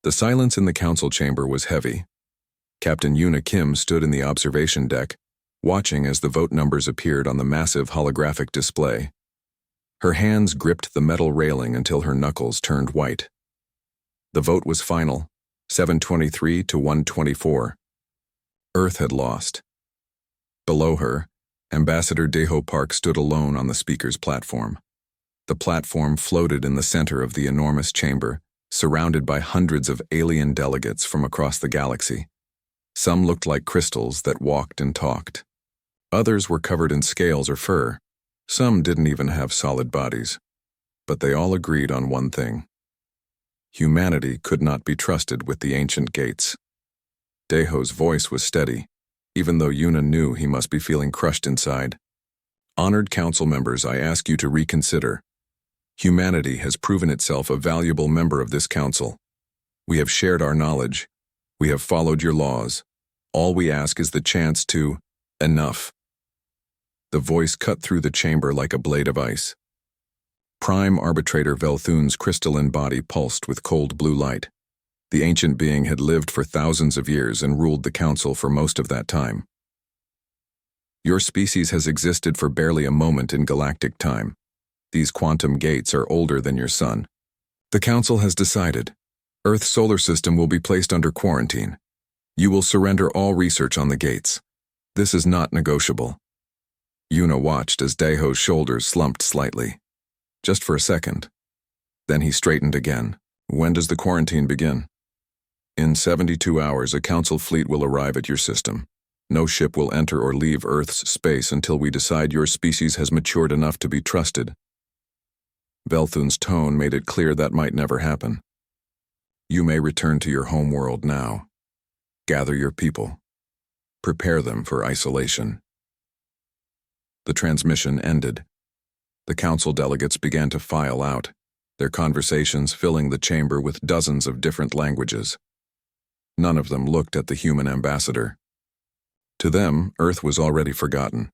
The silence in the council chamber was heavy. Captain Yuna Kim stood in the observation deck, watching as the vote numbers appeared on the massive holographic display. Her hands gripped the metal railing until her knuckles turned white. The vote was final, 723 to 124. Earth had lost. Below her, Ambassador Deho Park stood alone on the speaker's platform. The platform floated in the center of the enormous chamber, surrounded by hundreds of alien delegates from across the galaxy. Some looked like crystals that walked and talked. Others were covered in scales or fur. Some didn't even have solid bodies. But they all agreed on one thing. Humanity could not be trusted with the ancient gates. Deho's voice was steady, even though Yuna knew he must be feeling crushed inside. Honored council members, I ask you to reconsider. Humanity has proven itself a valuable member of this council. We have shared our knowledge. We have followed your laws. All we ask is the chance to... Enough. The voice cut through the chamber like a blade of ice. Prime Arbitrator Velthun's crystalline body pulsed with cold blue light. The ancient being had lived for thousands of years and ruled the council for most of that time. Your species has existed for barely a moment in galactic time. These quantum gates are older than your sun. The council has decided. Earth's solar system will be placed under quarantine. You will surrender all research on the gates. This is not negotiable. Yuna watched as Deho's shoulders slumped slightly. Just for a second. Then he straightened again. When does the quarantine begin? In 72 hours, a council fleet will arrive at your system. No ship will enter or leave Earth's space until we decide your species has matured enough to be trusted. Velthun's tone made it clear that might never happen. You may return to your home world now. Gather your people. Prepare them for isolation. The transmission ended. The council delegates began to file out, their conversations filling the chamber with dozens of different languages. None of them looked at the human ambassador. To them, Earth was already forgotten.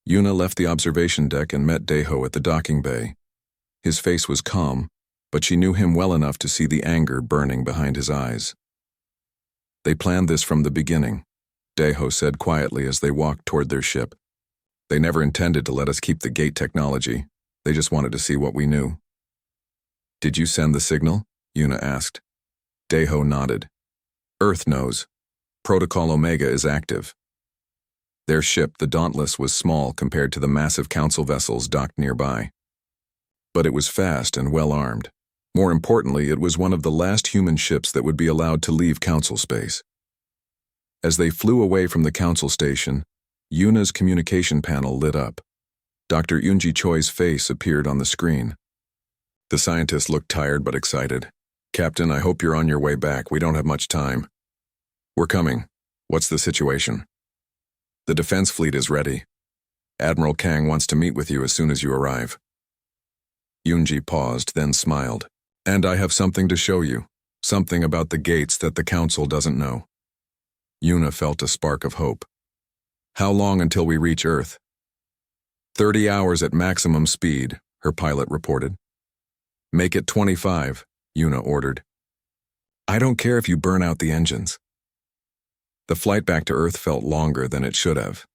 Yuna left the observation deck and met Deho at the docking bay. His face was calm, but she knew him well enough to see the anger burning behind his eyes. They planned this from the beginning, Deho said quietly as they walked toward their ship. They never intended to let us keep the gate technology. They just wanted to see what we knew. Did you send the signal? Yuna asked. Deho nodded. Earth knows. Protocol Omega is active. Their ship, the Dauntless, was small compared to the massive council vessels docked nearby. But it was fast and well-armed. More importantly, it was one of the last human ships that would be allowed to leave council space. As they flew away from the council station, Yuna's communication panel lit up. Dr. Yunji Choi's face appeared on the screen. The scientist looked tired but excited. Captain, I hope you're on your way back. We don't have much time. We're coming. What's the situation? The defense fleet is ready. Admiral Kang wants to meet with you as soon as you arrive. Yunji paused, then smiled. And I have something to show you. Something about the gates that the council doesn't know. Yuna felt a spark of hope. How long until we reach Earth? 30 hours at maximum speed, her pilot reported. Make it 25, Yuna ordered. I don't care if you burn out the engines. The flight back to Earth felt longer than it should have.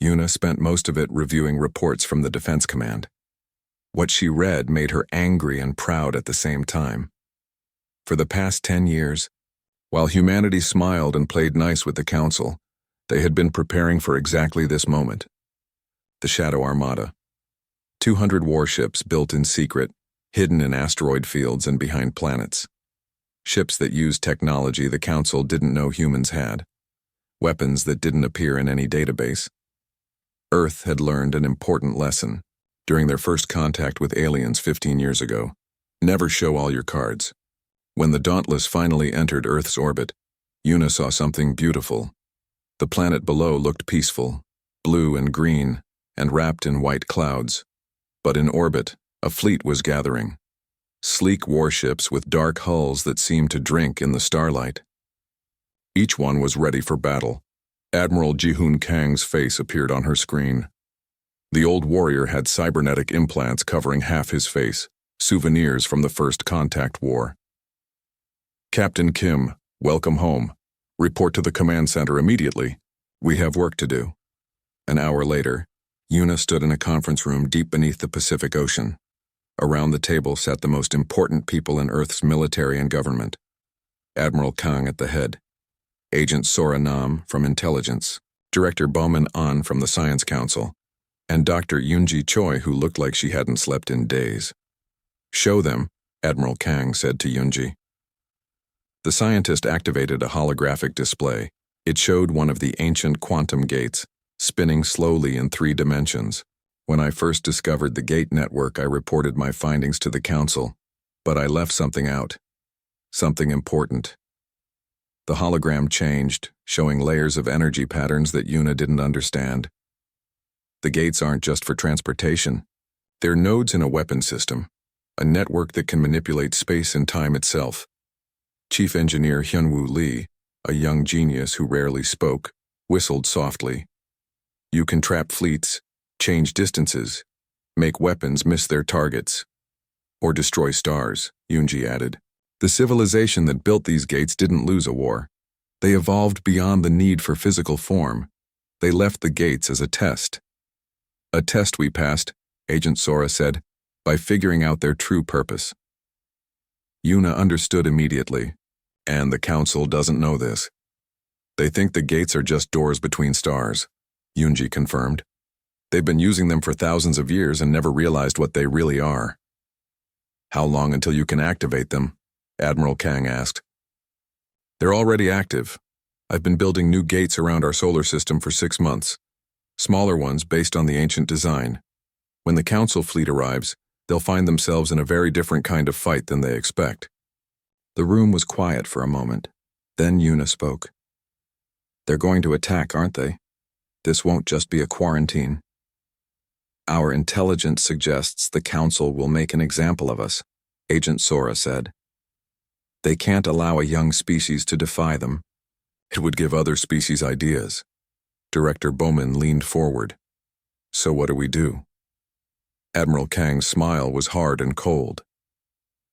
Yuna spent most of it reviewing reports from the Defense Command. What she read made her angry and proud at the same time. For the past 10 years, while humanity smiled and played nice with the Council, they had been preparing for exactly this moment. The Shadow Armada. 200 warships built in secret, hidden in asteroid fields and behind planets. Ships that used technology the Council didn't know humans had. Weapons that didn't appear in any database. Earth had learned an important lesson during their first contact with aliens 15 years ago. Never show all your cards. When the Dauntless finally entered Earth's orbit, Yuna saw something beautiful. The planet below looked peaceful, blue and green, and wrapped in white clouds. But in orbit, a fleet was gathering. Sleek warships with dark hulls that seemed to drink in the starlight. Each one was ready for battle. Admiral Ji-hoon Kang's face appeared on her screen. The old warrior had cybernetic implants covering half his face, souvenirs from the First Contact War. Captain Kim, welcome home. Report to the command center immediately. We have work to do. An hour later, Yuna stood in a conference room deep beneath the Pacific Ocean. Around the table sat the most important people in Earth's military and government. Admiral Kang at the head, Agent Sora Nam from Intelligence, Director Bowman An from the Science Council, and Dr. Yoonji Choi, who looked like she hadn't slept in days. Show them, Admiral Kang said to Yoonji. The scientist activated a holographic display. It showed one of the ancient quantum gates, spinning slowly in 3 dimensions. When I first discovered the gate network, I reported my findings to the council, but I left something out. Something important. The hologram changed, showing layers of energy patterns that Yuna didn't understand. The gates aren't just for transportation. They're nodes in a weapon system, a network that can manipulate space and time itself. Chief Engineer Hyunwoo Lee, a young genius who rarely spoke, whistled softly. You can trap fleets, change distances, make weapons miss their targets, or destroy stars, Yoonji added. The civilization that built these gates didn't lose a war. They evolved beyond the need for physical form. They left the gates as a test. A test we passed, Agent Sora said, by figuring out their true purpose. Yuna understood immediately, and the council doesn't know this. They think the gates are just doors between stars, Yoonji confirmed. They've been using them for thousands of years and never realized what they really are. How long until you can activate them? Admiral Kang asked. They're already active. I've been building new gates around our solar system for 6 months. Smaller ones based on the ancient design. When the council fleet arrives, they'll find themselves in a very different kind of fight than they expect. The room was quiet for a moment. Then Yuna spoke. They're going to attack, aren't they? This won't just be a quarantine. Our intelligence suggests the council will make an example of us, Agent Sora said. They can't allow a young species to defy them. It would give other species ideas. Director Bowman leaned forward. So what do we do? Admiral Kang's smile was hard and cold.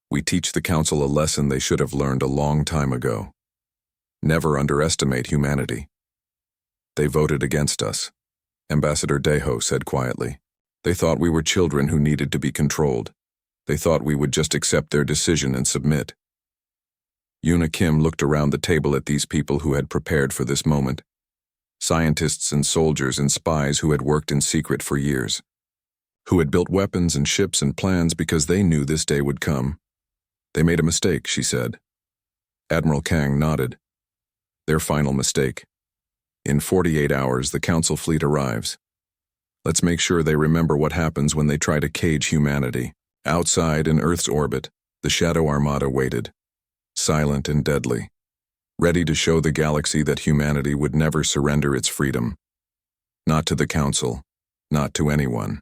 We teach the council a lesson they should have learned a long time ago. Never underestimate humanity. They voted against us, Ambassador Daeho said quietly. They thought we were children who needed to be controlled. They thought we would just accept their decision and submit. Yuna Kim looked around the table at these people who had prepared for this moment. Scientists and soldiers and spies who had worked in secret for years. Who had built weapons and ships and plans because they knew this day would come. They made a mistake, she said. Admiral Kang nodded. Their final mistake. In 48 hours, the council fleet arrives. Let's make sure they remember what happens when they try to cage humanity. Outside in Earth's orbit, the Shadow Armada waited. Silent and deadly, ready to show the galaxy that humanity would never surrender its freedom. Not to the council, not to anyone.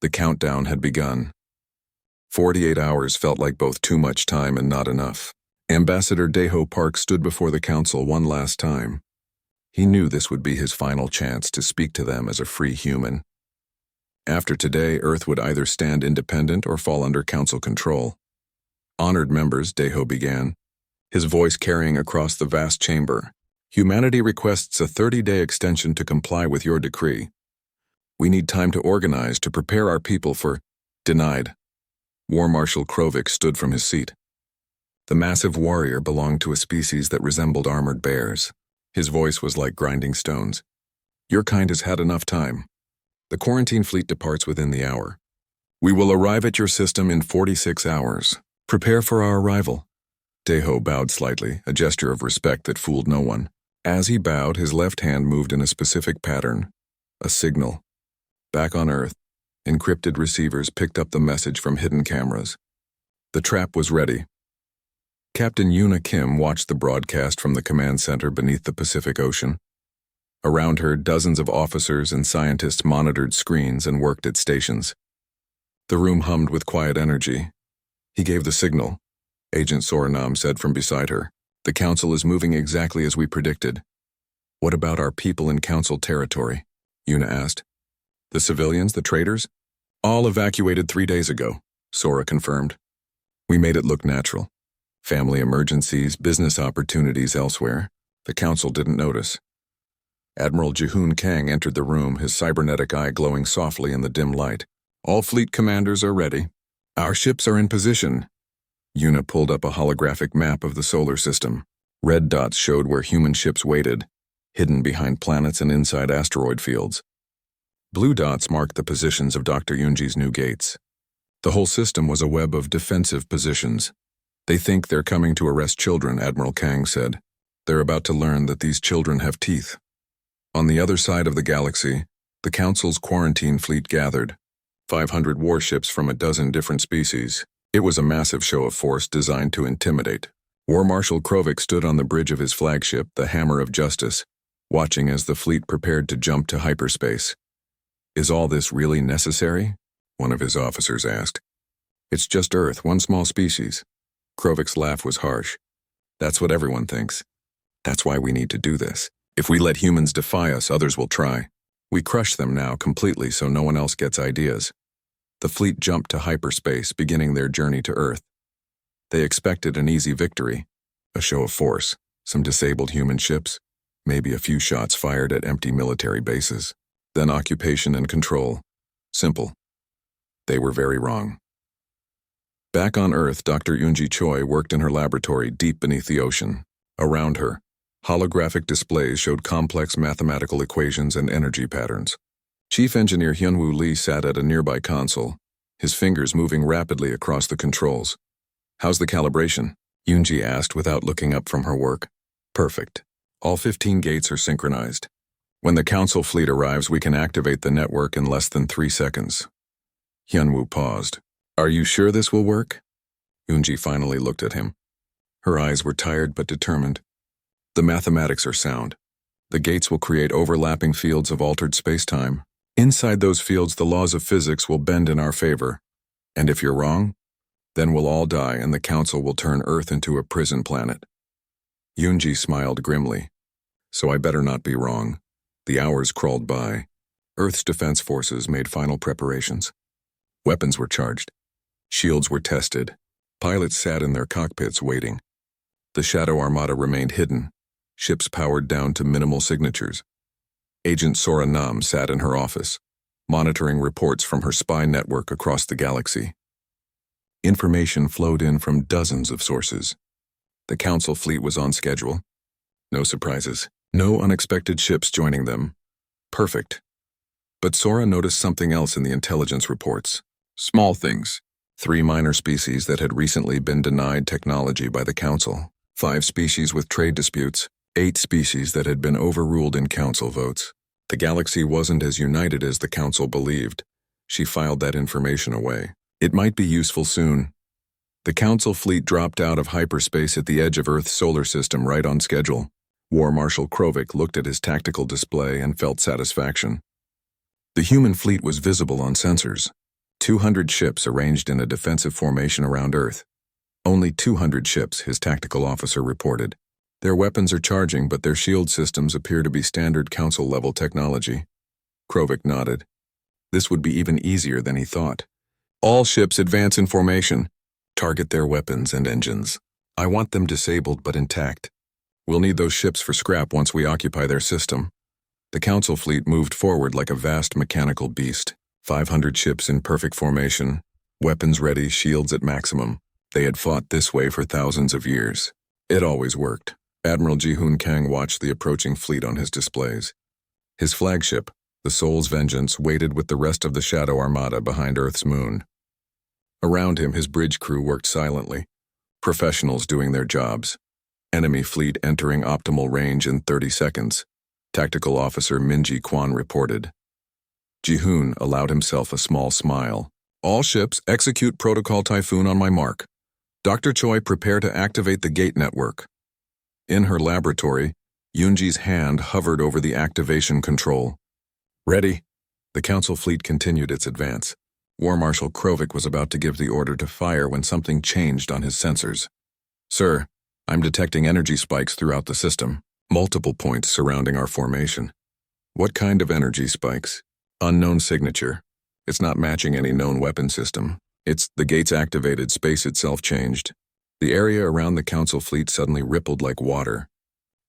The countdown had begun. 48 hours felt like both too much time and not enough. Ambassador Daeho Park stood before the council one last time. He knew this would be his final chance to speak to them as a free human. After today, Earth would either stand independent or fall under council control. Honored members, Daeho began, his voice carrying across the vast chamber. Humanity requests a 30-day extension to comply with your decree. We need time to organize, to prepare our people for... Denied. War Marshal Krovik stood from his seat. The massive warrior belonged to a species that resembled armored bears. His voice was like grinding stones. Your kind has had enough time. The quarantine fleet departs within the hour. We will arrive at your system in 46 hours. Prepare for our arrival. Daeho bowed slightly, a gesture of respect that fooled no one. As he bowed, his left hand moved in a specific pattern. A signal. Back on Earth, encrypted receivers picked up the message from hidden cameras. The trap was ready. Captain Yuna Kim watched the broadcast from the command center beneath the Pacific Ocean. Around her, dozens of officers and scientists monitored screens and worked at stations. The room hummed with quiet energy. He gave the signal, Agent Soranam said from beside her. The council is moving exactly as we predicted. What about our people in council territory? Yuna asked. The civilians, the traitors? All evacuated 3 days ago, Sora confirmed. We made it look natural. Family emergencies, business opportunities elsewhere. The council didn't notice. Admiral Jihoon Kang entered the room, his cybernetic eye glowing softly in the dim light. All fleet commanders are ready. Our ships are in position. Yuna pulled up a holographic map of the solar system. Red dots showed where human ships waited, hidden behind planets and inside asteroid fields. Blue dots marked the positions of Dr. Yunji's new gates. The whole system was a web of defensive positions. They think they're coming to arrest children, Admiral Kang said. They're about to learn that these children have teeth. On the other side of the galaxy, the Council's quarantine fleet gathered. 500 warships from a dozen different species. It was a massive show of force designed to intimidate. War Marshal Krovik stood on the bridge of his flagship, the Hammer of Justice, watching as the fleet prepared to jump to hyperspace. Is all this really necessary? One of his officers asked. It's just Earth, one small species. Krovik's laugh was harsh. That's what everyone thinks. That's why we need to do this. If we let humans defy us, others will try. We crush them now completely so no one else gets ideas. The fleet jumped to hyperspace, beginning their journey to Earth. They expected an easy victory, a show of force, some disabled human ships, maybe a few shots fired at empty military bases. Then occupation and control. Simple. They were very wrong. Back on Earth, Dr. Yoonji Choi worked in her laboratory deep beneath the ocean. Around her, holographic displays showed complex mathematical equations and energy patterns. Chief Engineer Hyunwoo Lee sat at a nearby console, his fingers moving rapidly across the controls. How's the calibration? Yoonji asked without looking up from her work. Perfect. All 15 gates are synchronized. When the Council fleet arrives, we can activate the network in less than 3 seconds. Hyunwoo paused. Are you sure this will work? Yoonji finally looked at him. Her eyes were tired but determined. The mathematics are sound. The gates will create overlapping fields of altered space-time. Inside those fields, the laws of physics will bend in our favor. And if you're wrong, then we'll all die and the Council will turn Earth into a prison planet. Yoonji smiled grimly. So I better not be wrong. The hours crawled by. Earth's defense forces made final preparations. Weapons were charged. Shields were tested. Pilots sat in their cockpits waiting. The Shadow Armada remained hidden, ships powered down to minimal signatures. Agent Sora Nam sat in her office, monitoring reports from her spy network across the galaxy. Information flowed in from dozens of sources. The Council fleet was on schedule. No surprises. No unexpected ships joining them. Perfect. But Sora noticed something else in the intelligence reports. Small things. 3 minor species that had recently been denied technology by the Council. 5 species with trade disputes. 8 species that had been overruled in Council votes. The galaxy wasn't as united as the Council believed. She filed that information away. It might be useful soon. The Council fleet dropped out of hyperspace at the edge of Earth's solar system right on schedule. War Marshal Krovik looked at his tactical display and felt satisfaction. The human fleet was visible on sensors. 200 ships arranged in a defensive formation around Earth. Only 200 ships, his tactical officer reported. Their weapons are charging, but their shield systems appear to be standard Council-level technology. Krovik nodded. This would be even easier than he thought. All ships advance in formation. Target their weapons and engines. I want them disabled but intact. We'll need those ships for scrap once we occupy their system. The Council fleet moved forward like a vast mechanical beast. 500 ships in perfect formation, weapons ready, shields at maximum. They had fought this way for thousands of years. It always worked. Admiral Jihoon Kang watched the approaching fleet on his displays. His flagship, the Soul's Vengeance, waited with the rest of the Shadow Armada behind Earth's moon. Around him, his bridge crew worked silently, professionals doing their jobs. Enemy fleet entering optimal range in 30 seconds. Tactical Officer Minji Kwan reported. Jihoon allowed himself a small smile. All ships execute Protocol Typhoon on my mark. Dr. Choi, prepare to activate the gate network. In her laboratory, Yoonji's hand hovered over the activation control. Ready? The Council fleet continued its advance. War Marshal Krovik was about to give the order to fire when something changed on his sensors. Sir, I'm detecting energy spikes throughout the system. Multiple points surrounding our formation. What kind of energy spikes? Unknown signature. It's not matching any known weapon system. It's the gates activated, space itself changed. The area around the Council fleet suddenly rippled like water.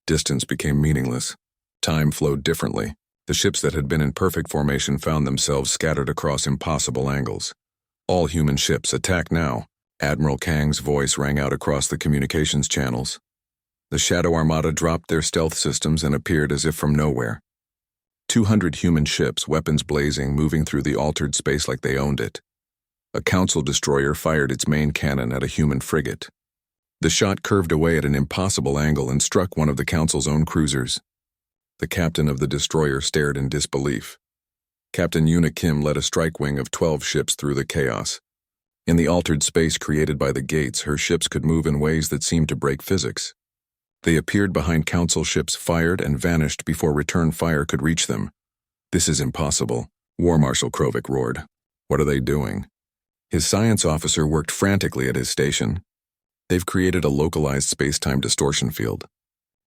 Distance became meaningless. Time flowed differently. The ships that had been in perfect formation found themselves scattered across impossible angles. All human ships, attack now. Admiral Kang's voice rang out across the communications channels. The Shadow Armada dropped their stealth systems and appeared as if from nowhere. 200 human ships, weapons blazing, moving through the altered space like they owned it. A Council destroyer fired its main cannon at a human frigate. The shot curved away at an impossible angle and struck one of the Council's own cruisers. The captain of the destroyer stared in disbelief. Captain Yuna Kim led a strike wing of 12 ships through the chaos. In the altered space created by the gates, her ships could move in ways that seemed to break physics. They appeared behind Council ships, fired, and vanished before return fire could reach them. "This is impossible," War Marshal Krovik roared. "What are they doing?" His science officer worked frantically at his station. "They've created a localized space-time distortion field.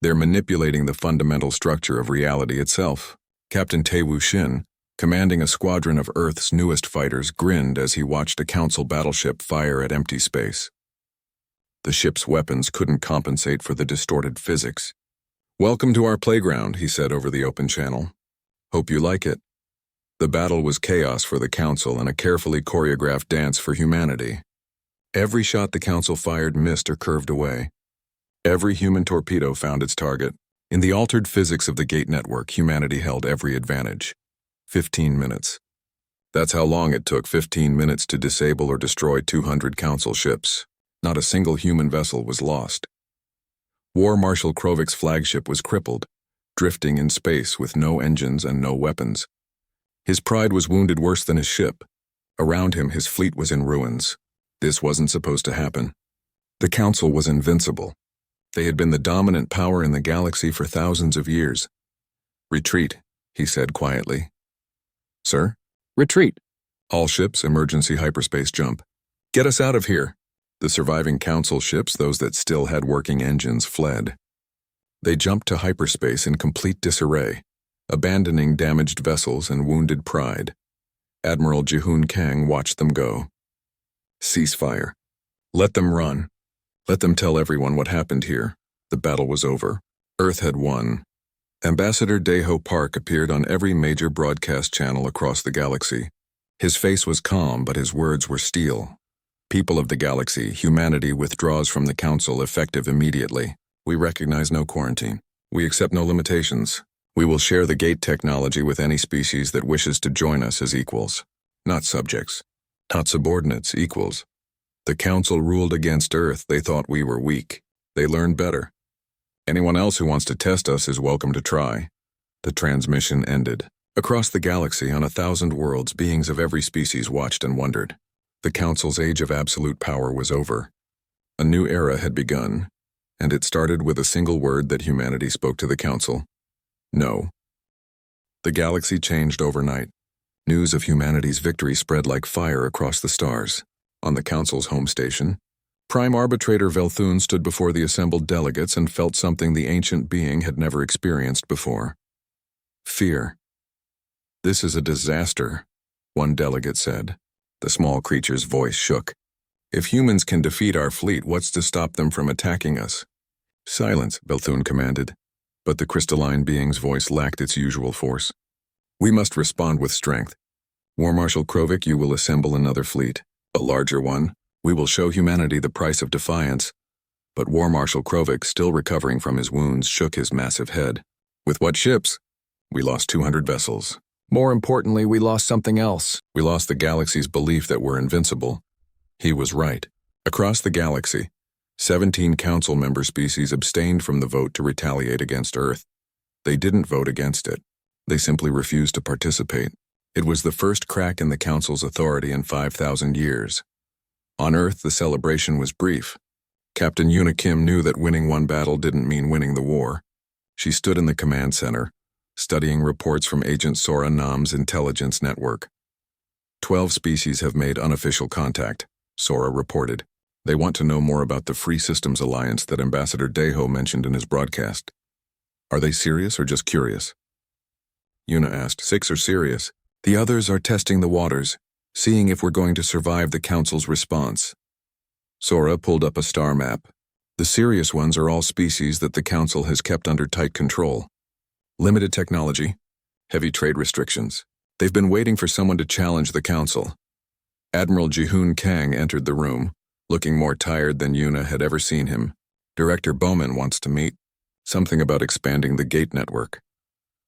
They're manipulating the fundamental structure of reality itself." Captain Tae-Woo Shin, commanding a squadron of Earth's newest fighters, grinned as he watched a Council battleship fire at empty space. The ship's weapons couldn't compensate for the distorted physics. "Welcome to our playground," he said over the open channel. "Hope you like it." The battle was chaos for the Council and a carefully choreographed dance for humanity. Every shot the Council fired missed or curved away. Every human torpedo found its target. In the altered physics of the Gate Network, humanity held every advantage. 15 minutes. That's how long it took, 15 minutes to disable or destroy 200 Council ships. Not a single human vessel was lost. War Marshal Krovik's flagship was crippled, drifting in space with no engines and no weapons. His pride was wounded worse than his ship. Around him, his fleet was in ruins. This wasn't supposed to happen. The Council was invincible. They had been the dominant power in the galaxy for thousands of years. "Retreat," he said quietly. "Sir?" "Retreat. All ships, emergency hyperspace jump. Get us out of here." The surviving Council ships, those that still had working engines, fled. They jumped to hyperspace in complete disarray, abandoning damaged vessels and wounded pride. Admiral Jihoon Kang watched them go. "Ceasefire. Let them run. Let them tell everyone what happened here." The battle was over. Earth had won. Ambassador Daeho Park appeared on every major broadcast channel across the galaxy. His face was calm, but his words were steel. "People of the galaxy, humanity withdraws from the Council effective immediately. We recognize no quarantine. We accept no limitations. We will share the gate technology with any species that wishes to join us as equals. Not subjects. Not subordinates, equals. The Council ruled against Earth. They thought we were weak. They learned better. Anyone else who wants to test us is welcome to try." The transmission ended. Across the galaxy, on 1,000 worlds, beings of every species watched and wondered. The Council's age of absolute power was over. A new era had begun, and it started with a single word that humanity spoke to the Council: no. The galaxy changed overnight. News of humanity's victory spread like fire across the stars. On the Council's home station, Prime Arbitrator Velthun stood before the assembled delegates and felt something the ancient being had never experienced before: fear. "This is a disaster," one delegate said. The small creature's voice shook. "If humans can defeat our fleet, what's to stop them from attacking us?" "Silence," Velthun commanded, but the crystalline being's voice lacked its usual force. "We must respond with strength. War Marshal Krovik, you will assemble another fleet, a larger one. We will show humanity the price of defiance." But War Marshal Krovik, still recovering from his wounds, shook his massive head. "With what ships?" "We lost 200 vessels. More importantly, we lost something else. We lost the galaxy's belief that we're invincible." He was right. Across the galaxy, 17 Council member species abstained from the vote to retaliate against Earth. They didn't vote against it. They simply refused to participate. It was the first crack in the Council's authority in 5,000 years. On Earth, the celebration was brief. Captain Yuna Kim knew that winning one battle didn't mean winning the war. She stood in the command center, studying reports from Agent Sora Nam's intelligence network. 12 species have made unofficial contact, Sora reported. They want to know more about the Free Systems Alliance that Ambassador Daeho mentioned in his broadcast. Are they serious or just curious? Yuna asked. 6 are serious. The others are testing the waters, seeing if we're going to survive the Council's response. Sora pulled up a star map. The serious ones are all species that the Council has kept under tight control. Limited technology, heavy trade restrictions. They've been waiting for someone to challenge the Council. Admiral Jihoon Kang entered the room, looking more tired than Yuna had ever seen him. Director Bowman wants to meet. Something about expanding the gate network.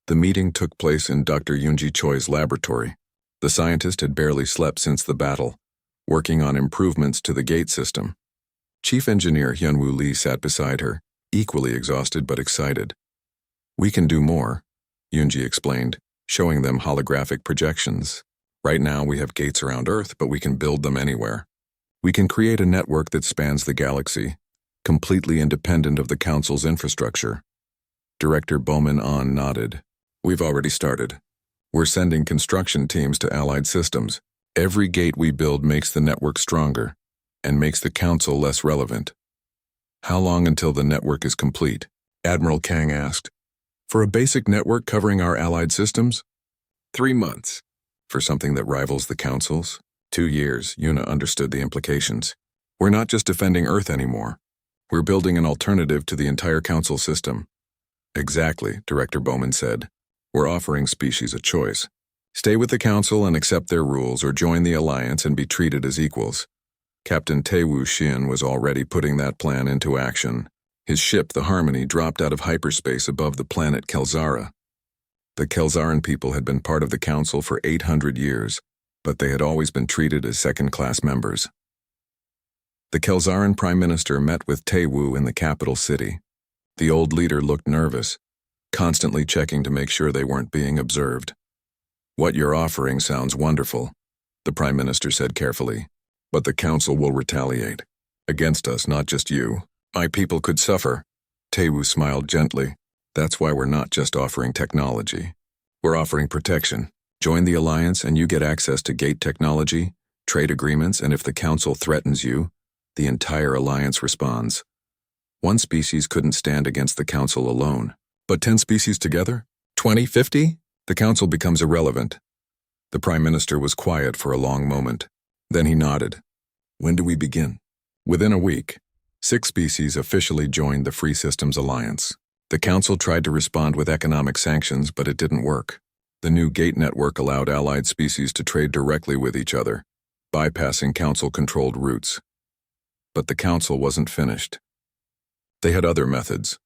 The meeting took place in Dr. Yoonji Choi's laboratory. The scientist had barely slept since the battle, working on improvements to the gate system. Chief Engineer Hyunwoo Lee sat beside her, equally exhausted but excited. "We can do more," Yoonji explained, showing them holographic projections. "Right now we have gates around Earth, but we can build them anywhere. We can create a network that spans the galaxy, completely independent of the Council's infrastructure." Director Bowman nodded. "We've already started. We're sending construction teams to allied systems. Every gate we build makes the network stronger and makes the Council less relevant." "How long until the network is complete?" Admiral Kang asked. "For a basic network covering our allied systems? 3 months. For something that rivals the Council's? 2 years." Yuna understood the implications. "We're not just defending Earth anymore. We're building an alternative to the entire Council system." "Exactly," Director Bowman said. "We're offering species a choice. Stay with the Council and accept their rules, or join the Alliance and be treated as equals." Captain Taewoo Shin was already putting that plan into action. His ship, the Harmony, dropped out of hyperspace above the planet Kelzara. The Kelzaran people had been part of the Council for 800 years, but they had always been treated as second-class members. The Kelzaran Prime Minister met with Taewoo in the capital city. The old leader looked nervous, constantly checking to make sure they weren't being observed. "What you're offering sounds wonderful," the Prime Minister said carefully. "But the Council will retaliate. Against us, not just you. My people could suffer." Taewoo smiled gently. "That's why we're not just offering technology. We're offering protection. Join the Alliance and you get access to gate technology, trade agreements, and if the Council threatens you, the entire Alliance responds. One species couldn't stand against the Council alone. But 10 species together? 20, 50? The Council becomes irrelevant." The Prime Minister was quiet for a long moment. Then he nodded. "When do we begin?" Within a week, 6 species officially joined the Free Systems Alliance. The Council tried to respond with economic sanctions, but it didn't work. The new gate network allowed allied species to trade directly with each other, bypassing Council-controlled routes. But the Council wasn't finished. They had other methods.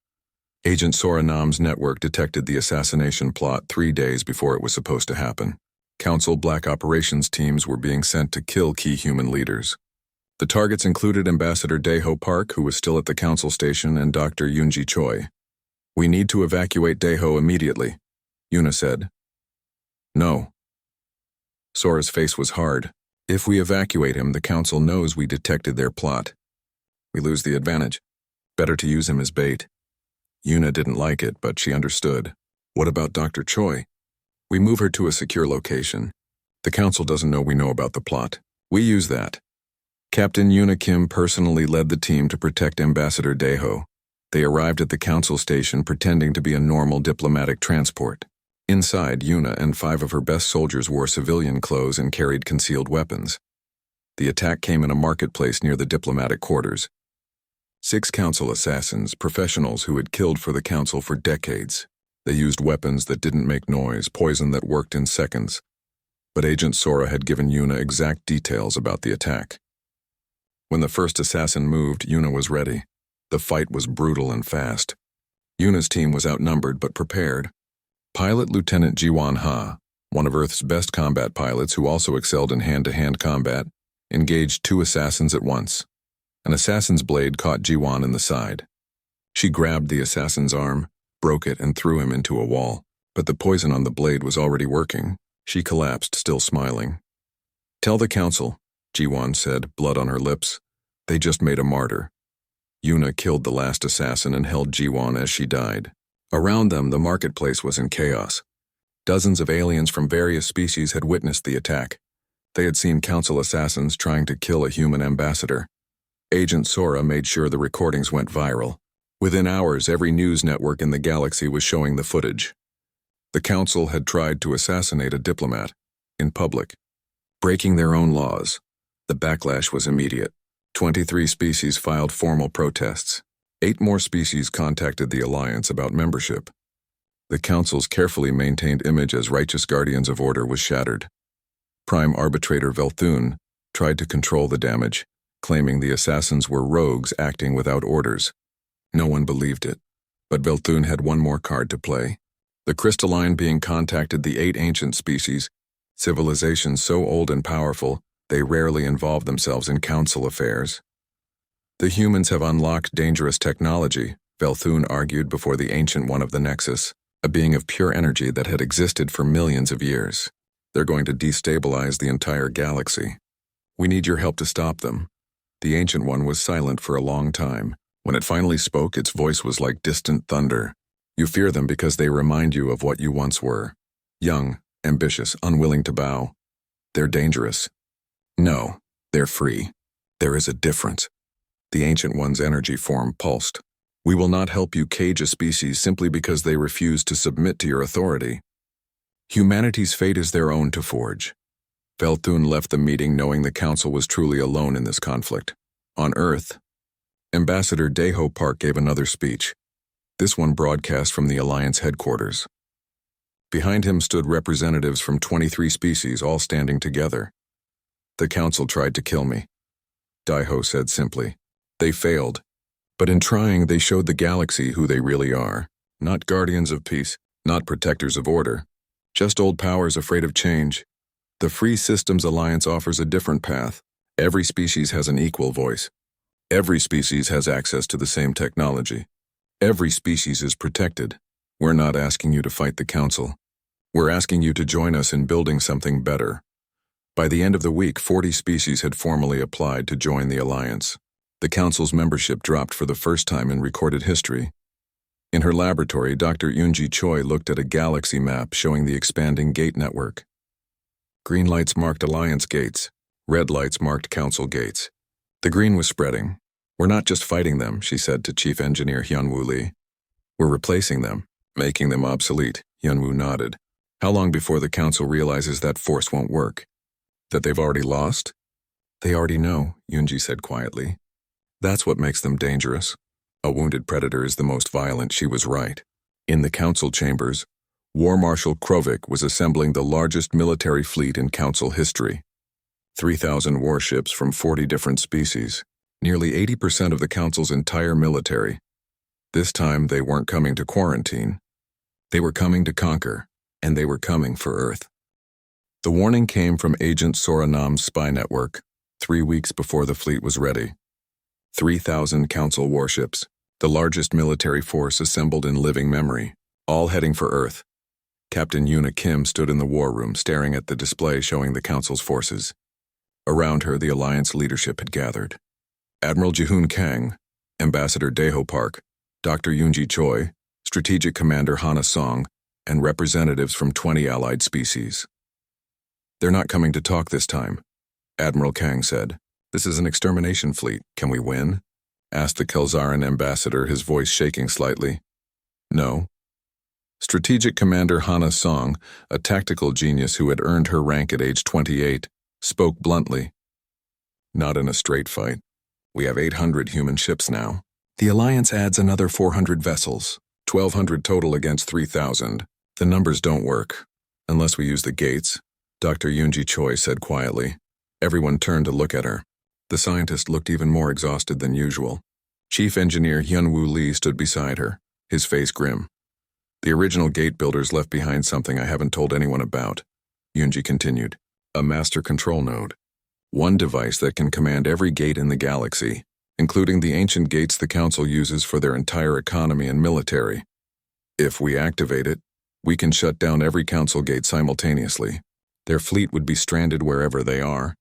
Agent Sora Nam's network detected the assassination plot 3 days before it was supposed to happen. Council Black Operations teams were being sent to kill key human leaders. The targets included Ambassador Daeho Park, who was still at the Council station, and Dr. Yoonji Choi. "We need to evacuate Daeho immediately," Yuna said. "No." Sora's face was hard. "If we evacuate him, the Council knows we detected their plot. We lose the advantage. Better to use him as bait." Yuna didn't like it, but she understood. "What about Dr. Choi?" "We move her to a secure location. The Council doesn't know we know about the plot. We use that." Captain Yuna Kim personally led the team to protect Ambassador Daeho. They arrived at the Council station pretending to be a normal diplomatic transport. Inside, Yuna and 5 of her best soldiers wore civilian clothes and carried concealed weapons. The attack came in a marketplace near the diplomatic quarters. 6 Council assassins, professionals who had killed for the Council for decades. They used weapons that didn't make noise, poison that worked in seconds. But Agent Sora had given Yuna exact details about the attack. When the first assassin moved, Yuna was ready. The fight was brutal and fast. Yuna's team was outnumbered but prepared. Pilot Lieutenant Jiwon Ha, one of Earth's best combat pilots who also excelled in hand-to-hand combat, engaged 2 assassins at once. An assassin's blade caught Jiwon in the side. She grabbed the assassin's arm, broke it, and threw him into a wall. But the poison on the blade was already working. She collapsed, still smiling. "Tell the Council," Jiwon said, blood on her lips. "They just made a martyr." Yuna killed the last assassin and held Jiwon as she died. Around them, the marketplace was in chaos. Dozens of aliens from various species had witnessed the attack. They had seen Council assassins trying to kill a human ambassador. Agent Sora made sure the recordings went viral. Within hours, every news network in the galaxy was showing the footage. The Council had tried to assassinate a diplomat, in public, breaking their own laws. The backlash was immediate. 23 species filed formal protests. 8 more species contacted the Alliance about membership. The Council's carefully maintained image as righteous guardians of order was shattered. Prime Arbitrator Velthun tried to control the damage, claiming the assassins were rogues acting without orders. No one believed it, but Velthun had one more card to play. The crystalline being contacted the 8 ancient species, civilizations so old and powerful they rarely involve themselves in council affairs. The humans have unlocked dangerous technology, Velthun argued before the Ancient One of the Nexus, a being of pure energy that had existed for millions of years. They're going to destabilize the entire galaxy. We need your help to stop them. The Ancient One was silent for a long time. When it finally spoke, its voice was like distant thunder. You fear them because they remind you of what you once were. Young, ambitious, unwilling to bow. They're dangerous. No, they're free. There is a difference. The Ancient One's energy form pulsed. We will not help you cage a species simply because they refuse to submit to your authority. Humanity's fate is their own to forge. Velthun left the meeting knowing the Council was truly alone in this conflict. On Earth, Ambassador Deho Park gave another speech. This one broadcast from the Alliance headquarters. Behind him stood representatives from 23 species, all standing together. The Council tried to kill me, Deho said simply. They failed. But in trying, they showed the galaxy who they really are. Not guardians of peace, not protectors of order. Just old powers afraid of change. The Free Systems Alliance offers a different path. Every species has an equal voice. Every species has access to the same technology. Every species is protected. We're not asking you to fight the Council. We're asking you to join us in building something better. By the end of the week, 40 species had formally applied to join the Alliance. The Council's membership dropped for the first time in recorded history. In her laboratory, Dr. Yunji Choi looked at a galaxy map showing the expanding gate network. Green lights marked Alliance gates. Red lights marked Council gates. The green was spreading. We're not just fighting them, she said to Chief Engineer Hyunwoo Lee. We're replacing them, making them obsolete, Hyunwoo nodded. How long before the Council realizes that force won't work? That they've already lost? They already know, Yunji said quietly. That's what makes them dangerous. A wounded predator is the most violent, she was right. In the Council chambers, War Marshal Krovik was assembling the largest military fleet in Council history. 3,000 warships from 40 different species, nearly 80% of the Council's entire military. This time they weren't coming to quarantine. They were coming to conquer, and they were coming for Earth. The warning came from Agent Soranam's spy network, 3 weeks before the fleet was ready. 3,000 Council warships, the largest military force assembled in living memory, all heading for Earth. Captain Yuna Kim stood in the war room staring at the display showing the Council's forces. Around her, the Alliance leadership had gathered. Admiral Jihoon Kang, Ambassador Deho Park, Dr. Yunji Choi, Strategic Commander Hana Song, and representatives from 20 allied species. They're not coming to talk this time, Admiral Kang said. This is an extermination fleet. Can we win? Asked the Kelzaran ambassador, his voice shaking slightly. No. Strategic Commander Hana Song, a tactical genius who had earned her rank at age 28, spoke bluntly. Not in a straight fight. We have 800 human ships now. The Alliance adds another 400 vessels, 1,200 total against 3,000. The numbers don't work, unless we use the gates, Dr. Yunji Choi said quietly. Everyone turned to look at her. The scientist looked even more exhausted than usual. Chief Engineer Hyunwoo Lee stood beside her, his face grim. The original gate builders left behind something I haven't told anyone about, Yunji continued. A master control node. One device that can command every gate in the galaxy, including the ancient gates the Council uses for their entire economy and military. If we activate it, we can shut down every Council gate simultaneously. Their fleet would be stranded wherever they are.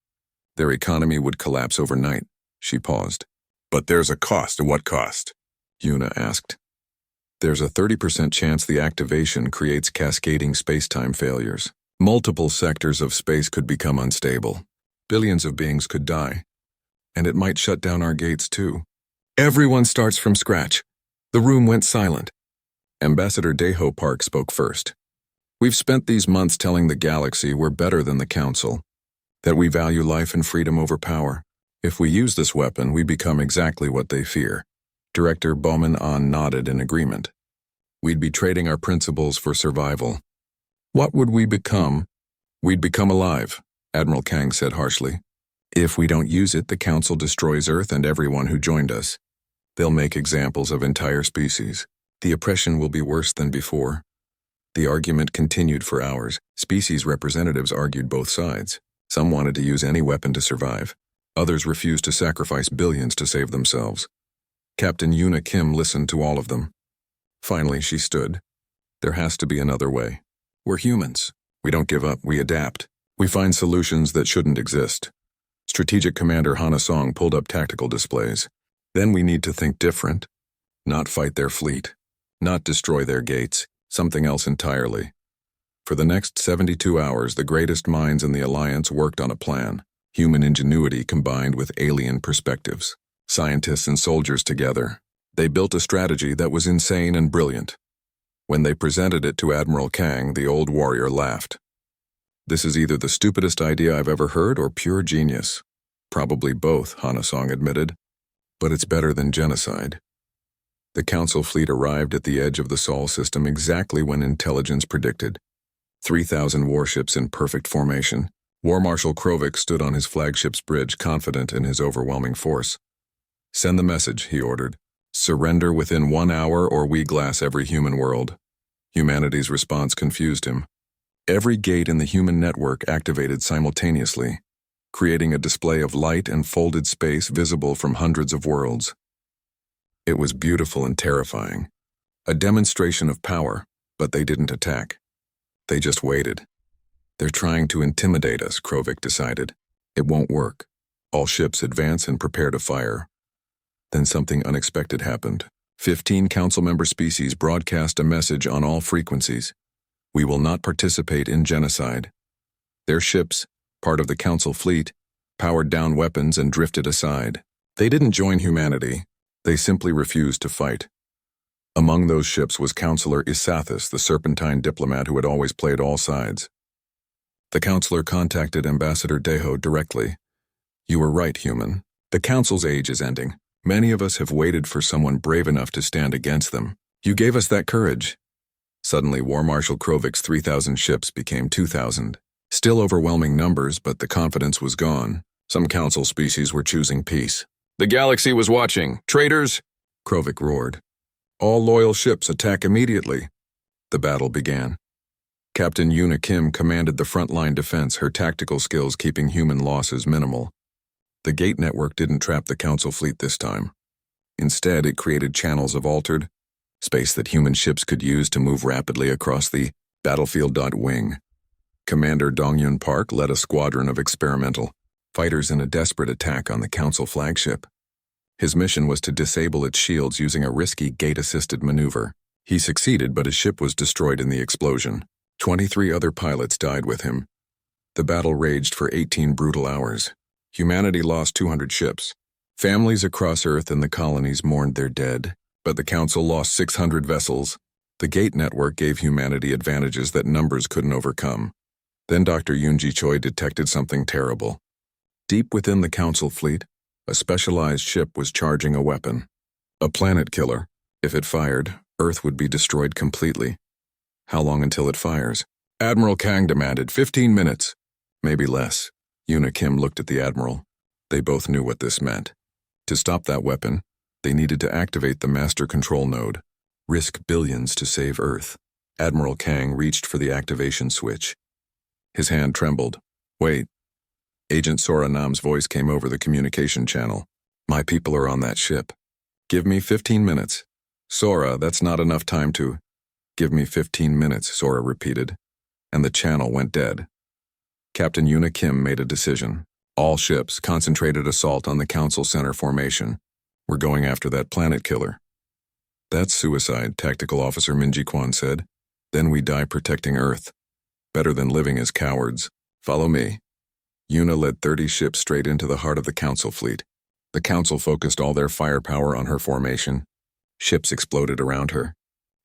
Their economy would collapse overnight. She paused. But there's a cost. What cost? Yuna asked. There's a 30% chance the activation creates cascading space-time failures. Multiple sectors of space could become unstable. Billions of beings could die. And it might shut down our gates too. Everyone starts from scratch. The room went silent. Ambassador Deho Park spoke first. We've spent these months telling the galaxy we're better than the Council, that we value life and freedom over power. If we use this weapon, we become exactly what they fear. Director Bowman Ahn nodded in agreement. We'd be trading our principles for survival. What would we become? We'd become alive, Admiral Kang said harshly. If we don't use it, the Council destroys Earth and everyone who joined us. They'll make examples of entire species. The oppression will be worse than before. The argument continued for hours. Species representatives argued both sides. Some wanted to use any weapon to survive. Others refused to sacrifice billions to save themselves. Captain Yuna Kim listened to all of them. Finally, she stood. There has to be another way. We're humans. We don't give up, we adapt. We find solutions that shouldn't exist. Strategic Commander Hana Song pulled up tactical displays. Then we need to think different. Not fight their fleet. Not destroy their gates. Something else entirely. For the next 72 hours, the greatest minds in the Alliance worked on a plan. Human ingenuity combined with alien perspectives. Scientists and soldiers together. They built a strategy that was insane and brilliant. When they presented it to Admiral Kang, the old warrior laughed. This is either the stupidest idea I've ever heard or pure genius. Probably both, Hana Song admitted. But it's better than genocide. The Council fleet arrived at the edge of the Sol system exactly when intelligence predicted. 3,000 warships in perfect formation. War Marshal Krovik stood on his flagship's bridge, confident in his overwhelming force. Send the message, he ordered. Surrender within 1 hour or we glass every human world. Humanity's response confused him. Every gate in the human network activated simultaneously, creating a display of light and folded space visible from hundreds of worlds. It was beautiful and terrifying. A demonstration of power, but they didn't attack. They just waited. They're trying to intimidate us, Krovik decided. It won't work. All ships advance and prepare to fire. Then something unexpected happened. 15 Council member species broadcast a message on all frequencies. We will not participate in genocide. Their ships, part of the Council fleet, powered down weapons and drifted aside. They didn't join humanity. They simply refused to fight. Among those ships was Counselor Isathis, the serpentine diplomat who had always played all sides. The counselor contacted Ambassador Deho directly. You were right, human. The Council's age is ending. Many of us have waited for someone brave enough to stand against them. You gave us that courage. Suddenly, War Marshal Krovik's 3,000 ships became 2,000. Still overwhelming numbers, but the confidence was gone. Some Council species were choosing peace. The galaxy was watching. Traitors! Krovik roared. All loyal ships attack immediately. The battle began. Captain Yuna Kim commanded the frontline defense, her tactical skills keeping human losses minimal. The gate network didn't trap the Council fleet this time. Instead, it created channels of altered space that human ships could use to move rapidly across the battlefield. Wing. Commander Dongyun Park led a squadron of experimental fighters in a desperate attack on the Council flagship. His mission was to disable its shields using a risky gate-assisted maneuver. He succeeded, but his ship was destroyed in the explosion. 23 other pilots died with him. The battle raged for 18 brutal hours. Humanity lost 200 ships. Families across Earth and the colonies mourned their dead, but the Council lost 600 vessels. The Gate Network gave humanity advantages that numbers couldn't overcome. Then Dr. Yoonji Choi detected something terrible. Deep within the Council fleet, a specialized ship was charging a weapon. A planet killer. If it fired, Earth would be destroyed completely. How long until it fires? Admiral Kang demanded 15 minutes. Maybe less. Yuna Kim looked at the Admiral. They both knew what this meant. To stop that weapon, they needed to activate the Master Control Node. Risk billions to save Earth. Admiral Kang reached for the activation switch. His hand trembled. Wait. Agent Sora Nam's voice came over the communication channel. My people are on that ship. Give me 15 minutes. Sora, that's not enough time to... Give me 15 minutes, Sora repeated. And the channel went dead. Captain Yuna Kim made a decision. All ships, concentrated assault on the Council Center formation. We're going after that planet killer. That's suicide, Tactical Officer Minji Kwan said. Then we die protecting Earth. Better than living as cowards. Follow me. Yuna led 30 ships straight into the heart of the Council fleet. The Council focused all their firepower on her formation. Ships exploded around her.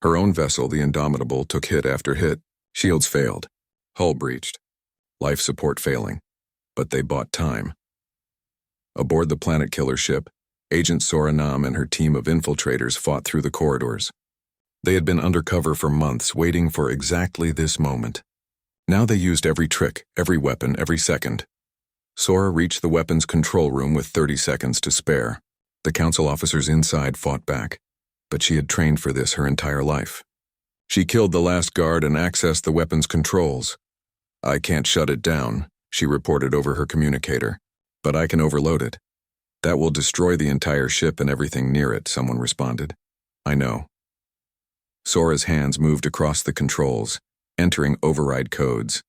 Her own vessel, the Indomitable, took hit after hit. Shields failed. Hull breached. Life support failing. But they bought time. Aboard the planet killer ship, Agent Soranam and her team of infiltrators fought through the corridors. They had been undercover for months, waiting for exactly this moment. Now they used every trick, every weapon, every second. Sora reached the weapons control room with 30 seconds to spare. The council officers inside fought back, but she had trained for this her entire life. She killed the last guard and accessed the weapons controls. "I can't shut it down," she reported over her communicator, "but I can overload it. That will destroy the entire ship and everything near it," someone responded. "I know." Sora's hands moved across the controls, entering override codes.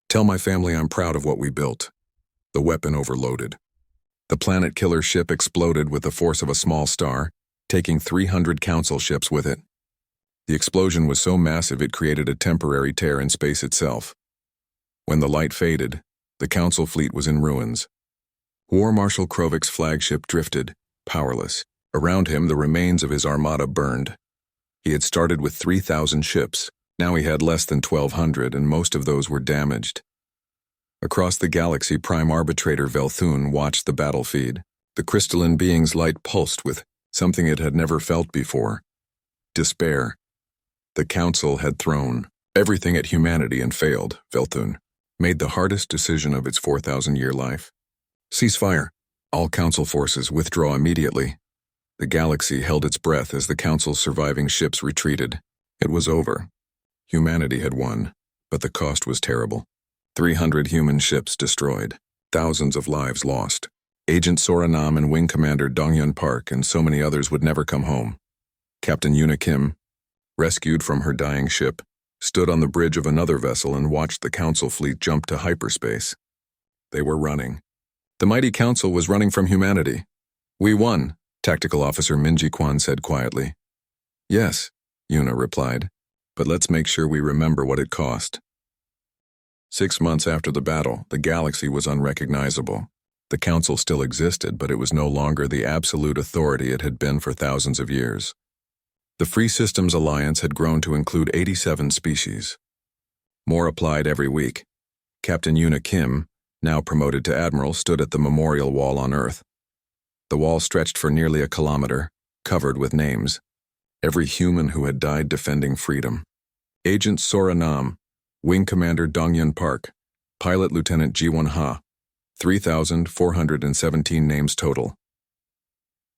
"Tell my family I'm proud of what we built." The weapon overloaded. The planet killer ship exploded with the force of a small star, taking 300 council ships with it. The explosion was so massive it created a temporary tear in space itself. When the light faded, the council fleet was in ruins. War Marshal Krovik's flagship drifted, powerless. Around him, the remains of his armada burned. He had started with 3,000 ships. Now he had less than 1,200, and most of those were damaged. Across the galaxy, Prime Arbitrator Velthun watched the battle feed. The crystalline being's light pulsed with something it had never felt before: despair. The Council had thrown everything at humanity and failed. Velthun made the hardest decision of its 4,000-year life. "Ceasefire. All Council forces withdraw immediately." The galaxy held its breath as the Council's surviving ships retreated. It was over. Humanity had won, but the cost was terrible. 300 human ships destroyed, thousands of lives lost. Agent Soranam and Wing Commander Dongyun Park and so many others would never come home. Captain Yuna Kim, rescued from her dying ship, stood on the bridge of another vessel and watched the Council fleet jump to hyperspace. They were running. The mighty Council was running from humanity. "We won," Tactical Officer Minji Kwan said quietly. "Yes," Yuna replied, "but let's make sure we remember what it cost." 6 months after the battle, the galaxy was unrecognizable. The Council still existed, but it was no longer the absolute authority it had been for thousands of years. The Free Systems Alliance had grown to include 87 species. More applied every week. Captain Yuna Kim, now promoted to Admiral, stood at the memorial wall on Earth. The wall stretched for nearly a kilometer, covered with names. Every human who had died defending freedom. Agent Soranam, Wing Commander Dongyun Park, Pilot Lieutenant Jiwon Ha, 3,417 names total.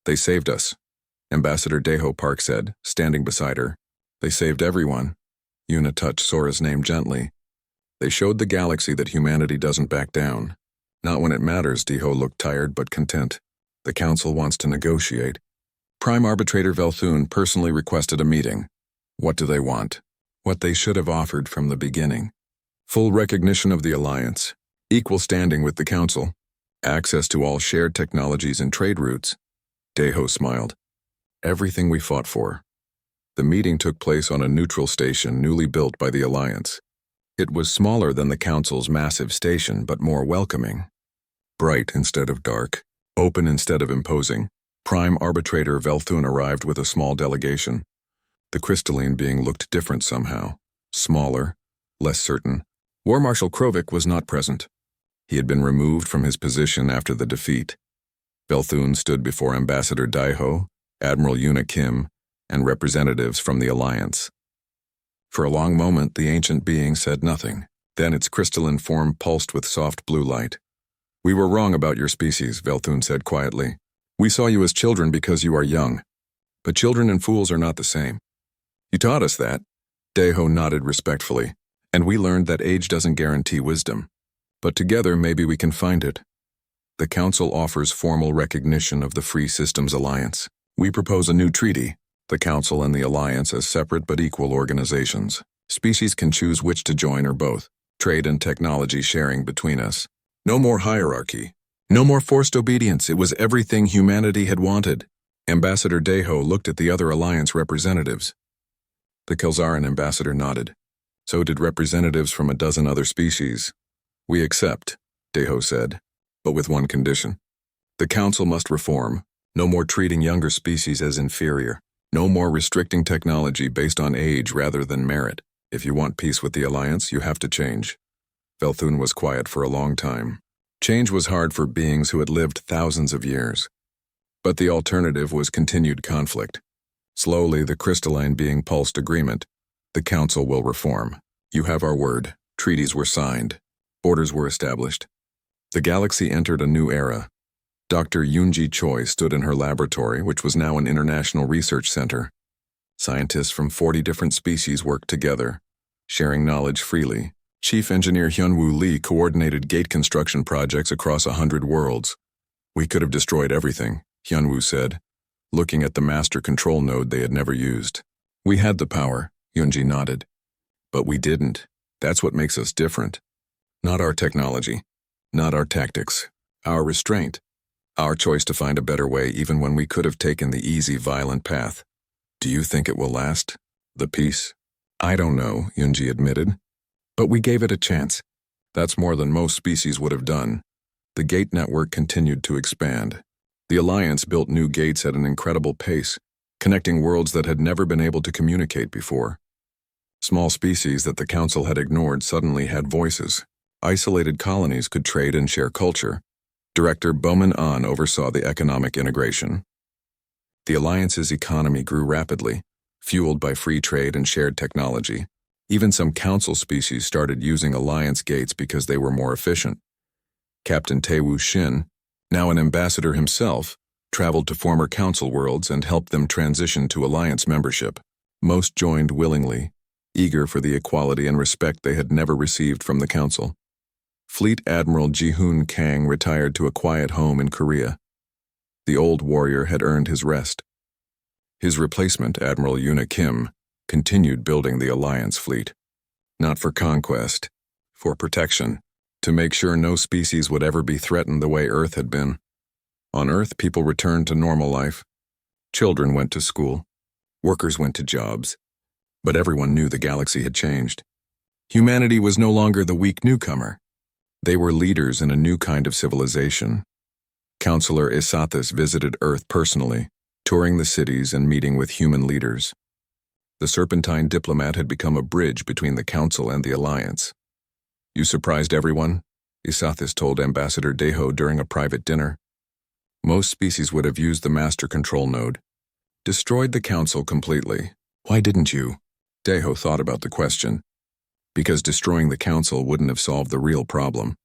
"They saved us," Ambassador Daeho Park said, standing beside her. "They saved everyone." Yuna touched Sora's name gently. "They showed the galaxy that humanity doesn't back down. Not when it matters." Daeho looked tired but content. "The Council wants to negotiate." Prime Arbitrator Velthun personally requested a meeting. What do they want? What they should have offered from the beginning. Full recognition of the Alliance, equal standing with the Council, access to all shared technologies and trade routes. Daeho smiled. "Everything we fought for." The meeting took place on a neutral station newly built by the Alliance. It was smaller than the Council's massive station, but more welcoming. Bright instead of dark, open instead of imposing, Prime Arbitrator Velthun arrived with a small delegation. The crystalline being looked different somehow, smaller, less certain. War Marshal Krovik was not present. He had been removed from his position after the defeat. Velthun stood before Ambassador Daeho, Admiral Yuna Kim, and representatives from the Alliance. For a long moment, the ancient being said nothing. Then its crystalline form pulsed with soft blue light. "We were wrong about your species," Velthun said quietly. "We saw you as children because you are young. But children and fools are not the same. You taught us that." Daeho nodded respectfully. "And we learned that age doesn't guarantee wisdom. But together maybe we can find it." The Council offers formal recognition of the Free Systems Alliance. We propose a new treaty, the Council and the Alliance as separate but equal organizations. Species can choose which to join or both. Trade and technology sharing between us. No more hierarchy. No more forced obedience. It was everything humanity had wanted. Ambassador Daeho looked at the other Alliance representatives. The Kelzaran ambassador nodded. So did representatives from a dozen other species. "We accept," Daeho said, "but with one condition. The Council must reform. No more treating younger species as inferior. No more restricting technology based on age rather than merit. If you want peace with the Alliance, you have to change." Velthun was quiet for a long time. Change was hard for beings who had lived thousands of years. But the alternative was continued conflict. Slowly, the crystalline being pulsed agreement. The Council will reform. You have our word. Treaties were signed. Borders were established. The galaxy entered a new era. Dr. Yoonji Choi stood in her laboratory, which was now an international research center. Scientists from 40 different species worked together, sharing knowledge freely. Chief Engineer Hyunwoo Lee coordinated gate construction projects across 100 worlds. We could have destroyed everything, Hyunwoo said, looking at the master control node they had never used. We had the power, Yoonji nodded. But we didn't. That's what makes us different. Not our technology, not our tactics, our restraint, our choice to find a better way even when we could have taken the easy, violent path. Do you think it will last? The peace? I don't know, Yoonji admitted. But we gave it a chance. That's more than most species would have done. The gate network continued to expand. The Alliance built new gates at an incredible pace, connecting worlds that had never been able to communicate before. Small species that the Council had ignored suddenly had voices. Isolated colonies could trade and share culture. Director Bowman An oversaw the economic integration. The Alliance's economy grew rapidly, fueled by free trade and shared technology. Even some Council species started using Alliance gates because they were more efficient. Captain Taewoo Shin, now an ambassador himself, traveled to former Council worlds and helped them transition to Alliance membership. Most joined willingly, eager for the equality and respect they had never received from the Council. Fleet Admiral Ji-hoon Kang retired to a quiet home in Korea. The old warrior had earned his rest. His replacement, Admiral Yoona Kim, continued building the Alliance fleet. Not for conquest, for protection, to make sure no species would ever be threatened the way Earth had been. On Earth, people returned to normal life. Children went to school. Workers went to jobs. But everyone knew the galaxy had changed. Humanity was no longer the weak newcomer. They were leaders in a new kind of civilization. Counselor Isathis visited Earth personally, touring the cities and meeting with human leaders. The Serpentine diplomat had become a bridge between the Council and the Alliance. You surprised everyone, Isathis told Ambassador Daeho during a private dinner. Most species would have used the master control node. Destroyed the Council completely. Why didn't you? Daeho thought about the question. Because destroying the Council wouldn't have solved the real problem.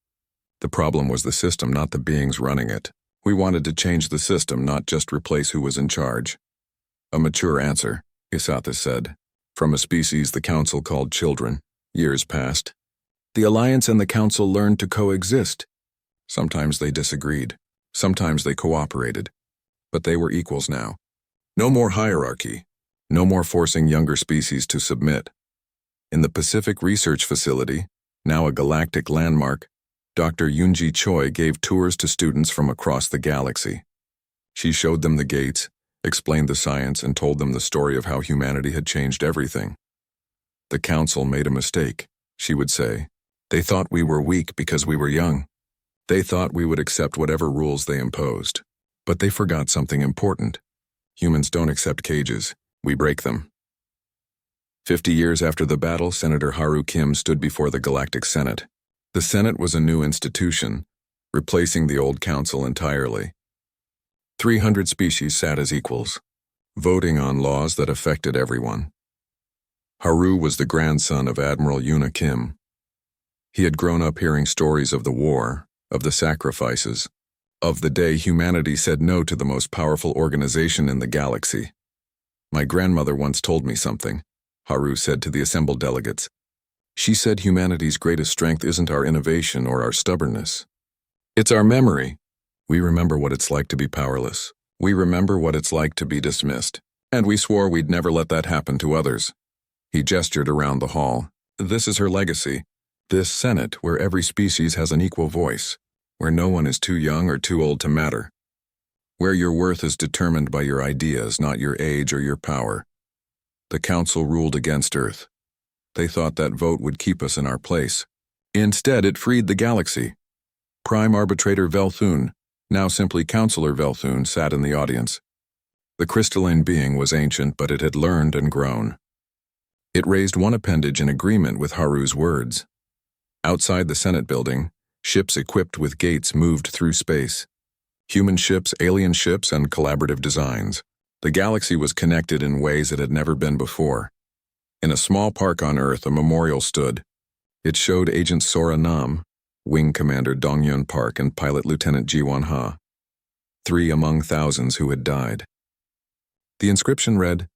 The problem was the system, not the beings running it. We wanted to change the system, not just replace who was in charge. A mature answer, Isathis said. From a species the Council called children. Years passed. The Alliance and the Council learned to coexist. Sometimes they disagreed. Sometimes they cooperated. But they were equals now. No more hierarchy. No more forcing younger species to submit. In the Pacific Research Facility, now a galactic landmark, Dr. Yoonji Choi gave tours to students from across the galaxy. She showed them the gates, explained the science, and told them the story of how humanity had changed everything. The Council made a mistake, she would say. They thought we were weak because we were young. They thought we would accept whatever rules they imposed. But they forgot something important. Humans don't accept cages. We break them. 50 years after the battle, Senator Haru Kim stood before the Galactic Senate. The Senate was a new institution, replacing the old council entirely. 300 species sat as equals, voting on laws that affected everyone. Haru was the grandson of Admiral Yoona Kim. He had grown up hearing stories of the war, of the sacrifices, of the day humanity said no to the most powerful organization in the galaxy. My grandmother once told me something, Haru said to the assembled delegates. She said humanity's greatest strength isn't our innovation or our stubbornness. It's our memory. We remember what it's like to be powerless. We remember what it's like to be dismissed. And we swore we'd never let that happen to others. He gestured around the hall. This is her legacy. This Senate where every species has an equal voice, where no one is too young or too old to matter, where your worth is determined by your ideas, not your age or your power. The Council ruled against Earth. They thought that vote would keep us in our place. Instead, it freed the galaxy. Prime Arbitrator Velthun, now simply Counselor Velthun, sat in the audience. The crystalline being was ancient, but it had learned and grown. It raised one appendage in agreement with Haru's words. Outside the Senate building, Ships equipped with gates moved through space. Human ships, alien ships, and collaborative designs. The galaxy was connected in ways it had never been before. In a small park on Earth, a memorial stood. It showed Agent Sora Nam, Wing Commander Dongyun Park, and Pilot Lieutenant Jiwon Ha, 3 among thousands who had died. The inscription read,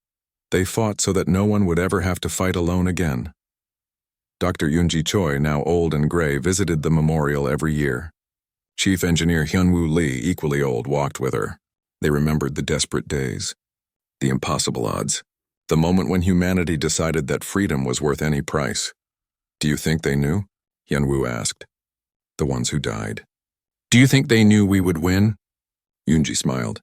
"They fought so that no one would ever have to fight alone again." Dr. Yoonji Choi, now old and gray, visited the memorial every year. Chief Engineer Hyunwoo Lee, equally old, walked with her. They remembered the desperate days, the impossible odds, the moment when humanity decided that freedom was worth any price. "Do you think they knew?" Hyunwoo asked. "The ones who died." "Do you think they knew we would win?" Yoonji smiled.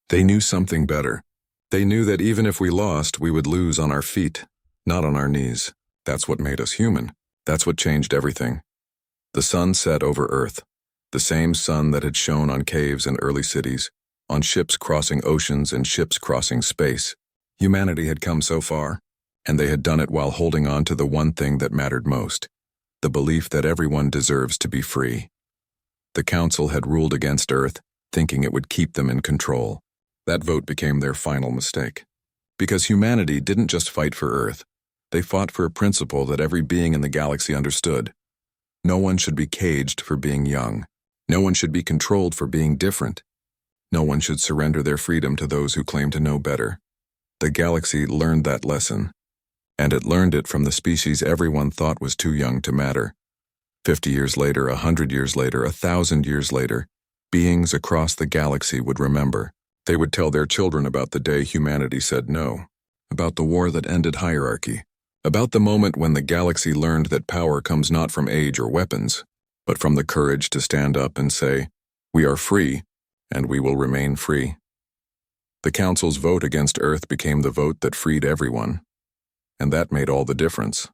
"They knew something better. They knew that even if we lost, we would lose on our feet, not on our knees. That's what made us human. That's what changed everything." The sun set over Earth, the same sun that had shone on caves and early cities, on ships crossing oceans and ships crossing space. Humanity had come so far, and they had done it while holding on to the one thing that mattered most, the belief that everyone deserves to be free. The Council had ruled against Earth, thinking it would keep them in control. That vote became their final mistake. Because humanity didn't just fight for Earth. They fought for a principle that every being in the galaxy understood. No one should be caged for being young. No one should be controlled for being different. No one should surrender their freedom to those who claim to know better. The galaxy learned that lesson, and it learned it from the species everyone thought was too young to matter. 50 years later, 100 years later, 1,000 years later, beings across the galaxy would remember. They would tell their children about the day humanity said no, about the war that ended hierarchy, about the moment when the galaxy learned that power comes not from age or weapons, but from the courage to stand up and say, "We are free, and we will remain free." The Council's vote against Earth became the vote that freed everyone, and that made all the difference.